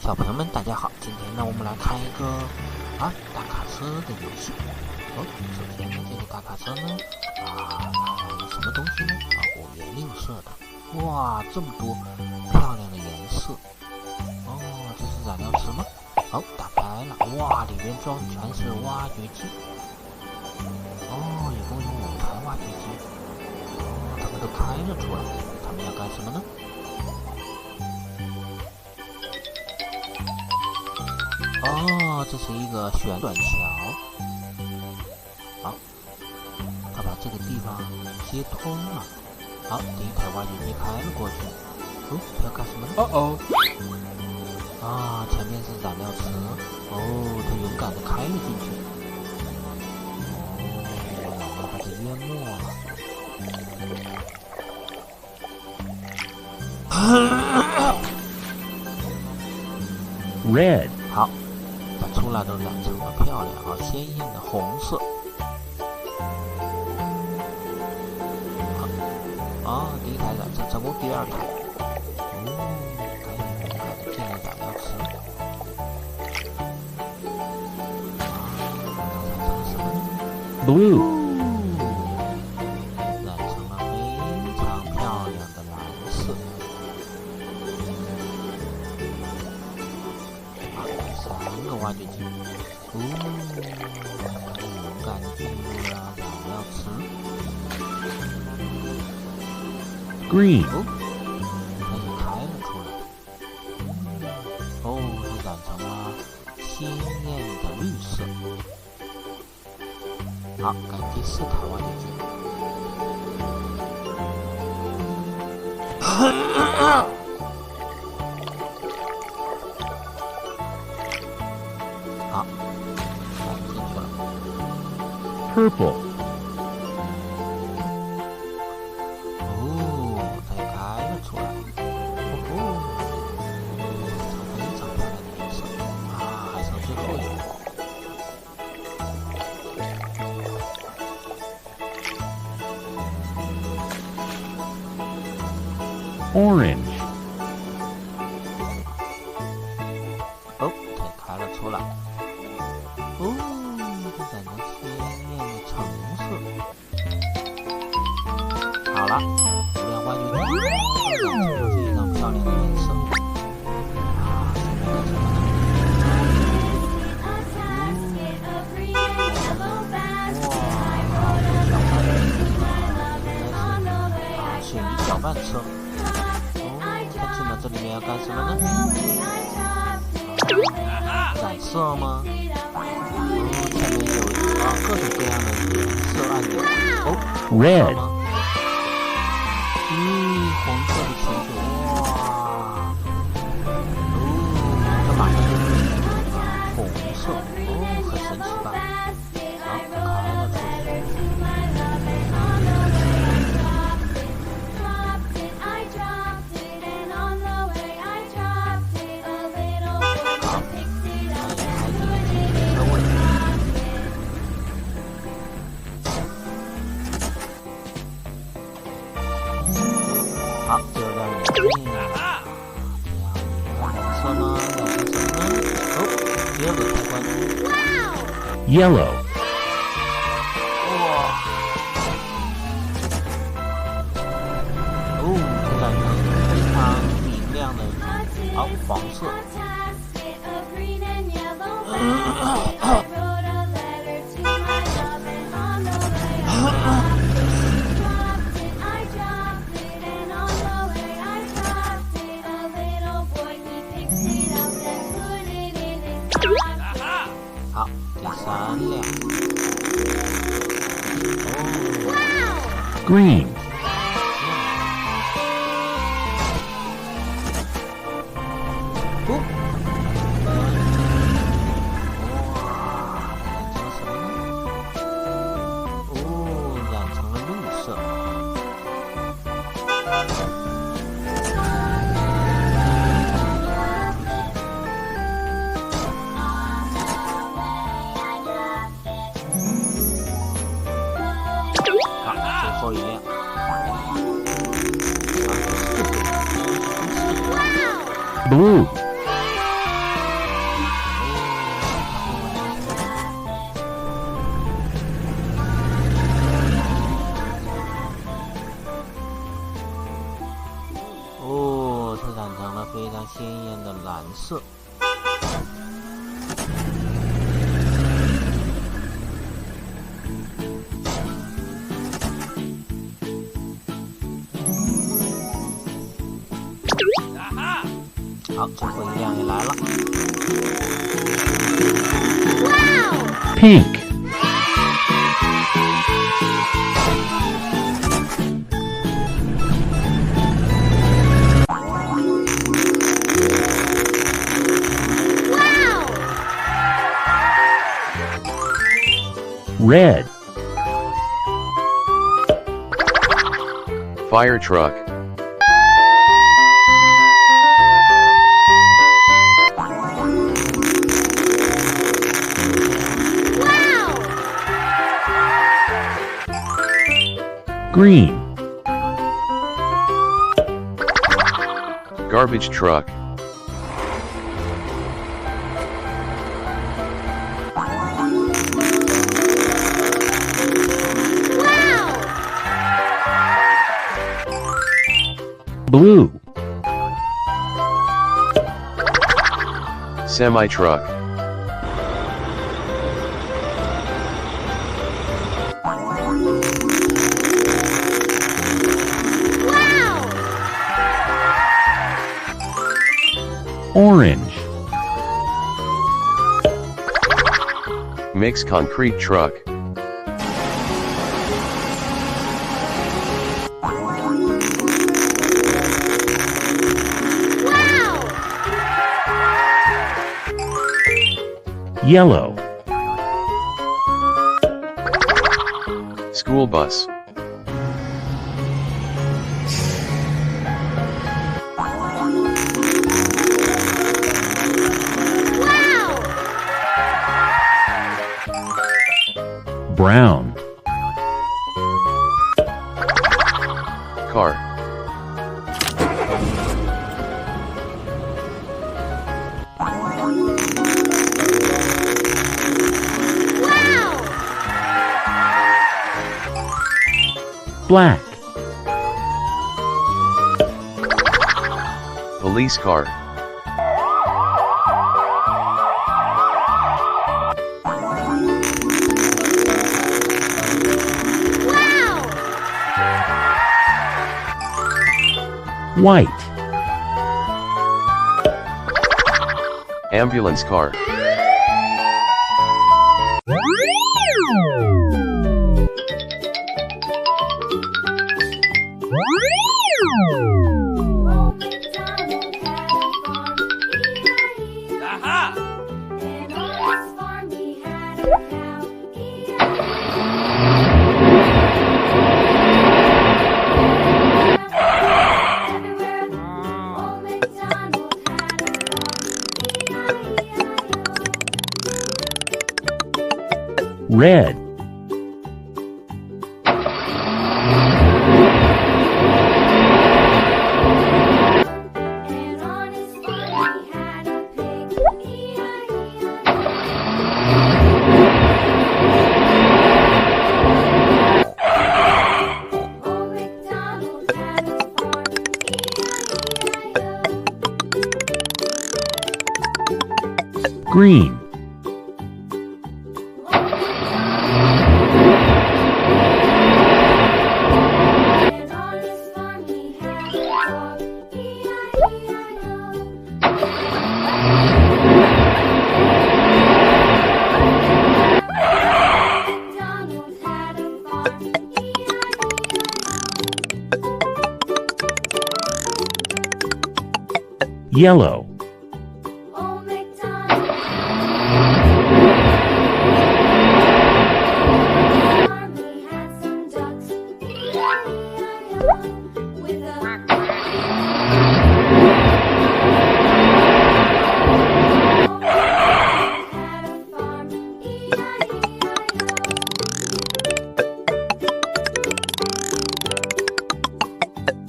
小朋友们，大家好！今天呢，我们来看一个大卡车的游戏。首先呢，这个大卡车呢，什么东西呢？五颜六色的，哇，这么多漂亮的颜色。这是燃料池吗？打开了，哇，里面装全是挖掘机。一共有5台挖掘机。它们都开了出来，它们要干什么呢？这是一个旋转桥。它把这个地方接通了。第一台挖掘机开了过去。它要干什么呢？前面是燃料池。它勇敢地开了进去。燃料把它淹没了。Red。好，把出来都染成了漂亮鲜艳的红色。第一台染色成功，第二台。它又勇敢地进了燃料池。染成了什么呢 ？Blue。染成了非常漂亮的蓝色。3个挖掘机。它勇敢地进入了燃料池。Green。它也开了出来。它染成了鲜艳的绿色。该第4台挖掘机。进去了。Purple。它也开了出来。非常漂亮的颜色。还剩最后一个。Orange。它也开了出来。它染成鲜艳的橙色。好了，5辆挖掘机都染成了非常漂亮的颜色。水泥搅拌车。它进了这里面要干什么呢？染色吗？下面有各种各样的颜色按钮。Red。红色的球球，哇！它马上就变成了红色。很神奇吧？它开了出去。这有点眼镜。蓝色吗？染成什么呢？第2个开关。Yellow。它染成非常明亮的黄色。第3辆。Green。染成了绿色。最后一辆。Blue.哦，是染成了非常鲜艳的蓝色。好，最后一辆也来了。Pink. Red. Fire truck. Green. Garbage truck. Blue. Semi-truck. Orange. Mixed concrete truck. Yellow. School bus. Brown. Car. Black. Police car. White. Ambulance car. Red. Green. Yellow.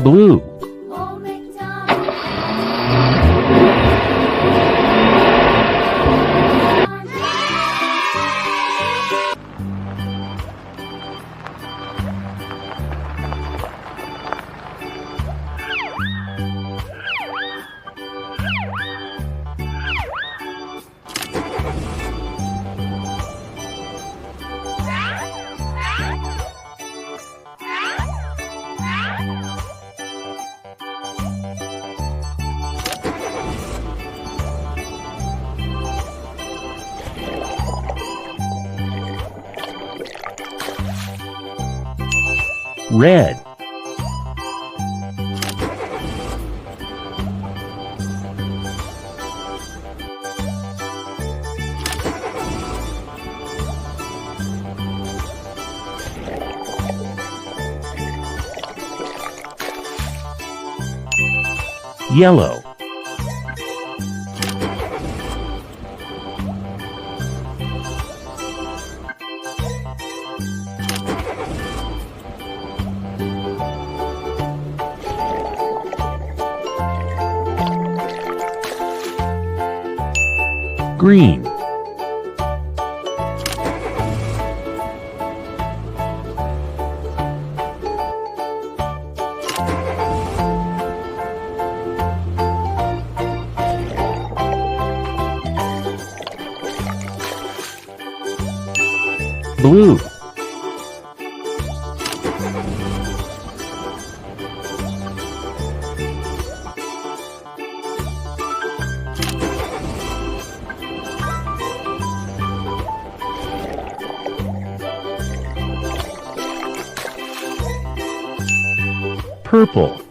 Blue. red, yellow, green, blue, purple,